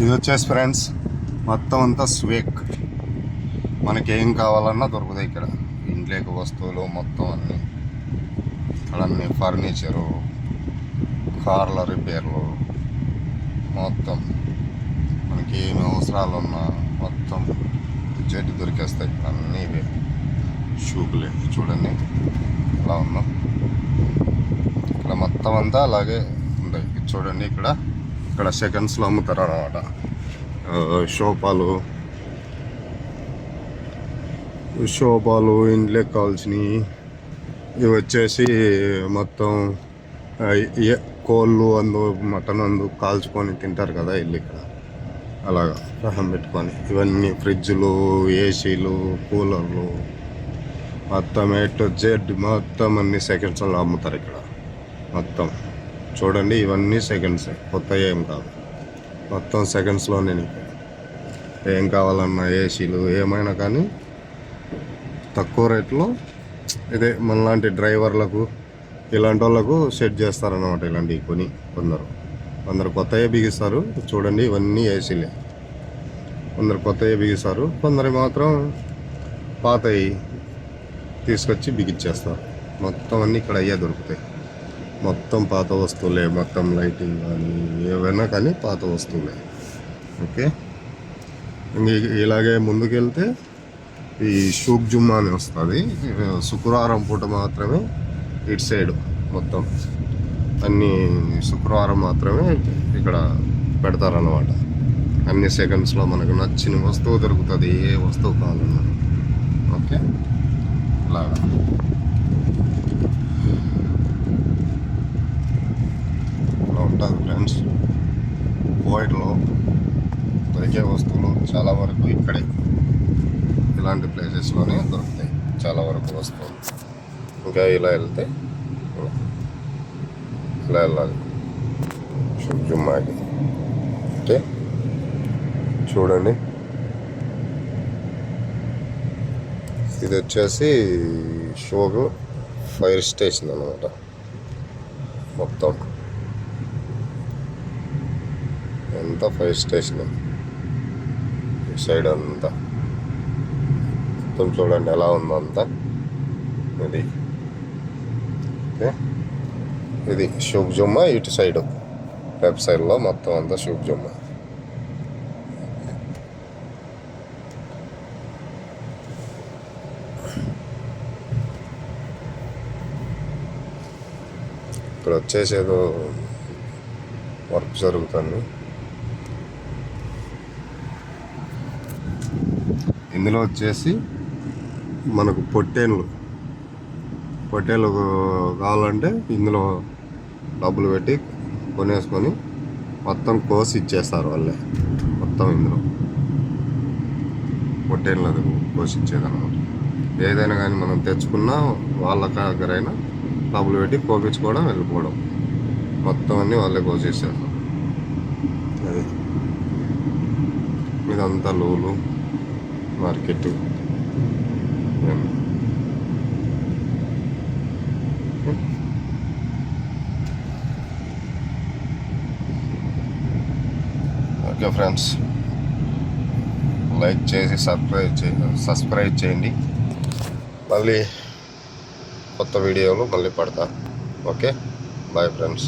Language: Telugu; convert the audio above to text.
ఇది వచ్చేసి ఫ్రెండ్స్ మొత్తం అంతా స్వేక్. మనకేం కావాలన్నా దొరుకుతాయి ఇక్కడ. ఇంట్లోకి వస్తువులు మొత్తం అన్నీ ఇక్కడ, అన్నీ ఫర్నిచరు, కార్ల రిపేర్లు, మొత్తం మనకి ఏమి అవసరాలు ఉన్నా మొత్తం జెడ్ దొరికేస్తాయి. ఇక్కడ అన్నీ ఇవే షూపులే. చూడండి ఎలా ఉందో. ఇక్కడ మొత్తం అంతా అలాగే ఉంటాయి. చూడండి ఇక్కడ సెకండ్స్లో అమ్ముతారు అన్నమాట. షోపాలు ఇంట్లోకి కావాల్సినవి. ఇవి వచ్చేసి మొత్తం కోళ్ళు మటన్ కాల్చుకొని తింటారు కదా వీళ్ళు ఇక్కడ, అలాగా రహం పెట్టుకొని. ఇవన్నీ ఫ్రిడ్జ్లు, ఏసీలు, కూలర్లు, మొత్తం A to Z మొత్తం అన్ని సెకండ్స్లో అమ్ముతారు ఇక్కడ మొత్తం. చూడండి ఇవన్నీ సెకండ్స్, కొత్త ఏం కాదు, మొత్తం సెకండ్స్లోనే. ఏం కావాలన్నా ఏసీలు ఏమైనా కానీ తక్కువ రేట్లో. ఇదే మనలాంటి డ్రైవర్లకు ఇలాంటి వాళ్ళకు సెట్ చేస్తారన్నమాట. ఇలాంటివి కొందరు కొత్తగా బిగిస్తారు. చూడండి ఇవన్నీ ఏసీలే. కొందరు కొత్తగా బిగిస్తారు, కొందరు మాత్రం పాతవి తీసుకొచ్చి బిగిచ్చేస్తారు. మొత్తం అన్నీ ఇక్కడ అయ్యే దొరుకుతాయి. మొత్తం పాత వస్తువులే, మొత్తం లైటింగ్ కానీ ఏవైనా కానీ పాత వస్తువులే. ఓకే, ఇలాగే ముందుకెళ్తే ఈ షూక్ జుమ్మా అని వస్తుంది. శుక్రవారం పూట మాత్రమే ఇటు సైడు మొత్తం అన్నీ శుక్రవారం మాత్రమే ఇక్కడ పెడతారన్నమాట. అన్ని సెకండ్స్లో మనకు నచ్చిన వస్తువు దొరుకుతుంది, ఏ వస్తువు కావాలన్నా. ఓకే, ఇలాగా ఇలా ఉంటుంది ఫ్రెండ్స్. కోవిడ్లో దొరికే వస్తువులు చాలా వరకు ఇక్కడే, ఇలాంటి ప్లేసెస్లోనే దొరుకుతాయి చాలా వరకు వస్తువులు. ఇంకా ఇలా వెళ్తే ఇలా వెళ్ళాలి జుమ్మాకి. ఓకే, చూడండి ఇది వచ్చేసి షోకు ఫైర్ స్టేషన్ అన్నమాట. మొత్తం ఎంత ఫైర్ స్టేషన్ ఈ సైడ్ అంతా మొత్తం చూడండి ఎలా ఉందో అంతా. ఇది ఓకే, ఇది షూక్ జుమ్మా. ఇటు సైడు లెఫ్ట్ సైడ్లో మొత్తం అంతా షూక్ జుమ్మా. ఇక్కడ వచ్చేసి ఏదో వర్క్ జరుగుతుంది. ఇందులో వచ్చేసి మనకు పొట్టేళ్ళు కావాలంటే ఇందులో డబ్బులు పెట్టి కొనేసుకొని మొత్తం కోసి ఇచ్చేస్తారు వాళ్ళే. మొత్తం ఇందులో పొట్టేళ్ళు కోసి ఇచ్చేదన్నమాట. ఏదైనా కానీ మనం తెచ్చుకున్నా వాళ్ళ దగ్గరైనా డబ్బులు పెట్టి కోపించుకోవడం, వెళ్ళిపోవడం. మొత్తం అన్నీ వాళ్ళే కోసేసారు. అది ఇదంతా Lulu market. Okay friends, like చేసి సబ్స్క్రైబ్ చేయండి. మళ్ళీ కొత్త వీడియోలు మళ్ళీ పడతా. Okay, bye friends.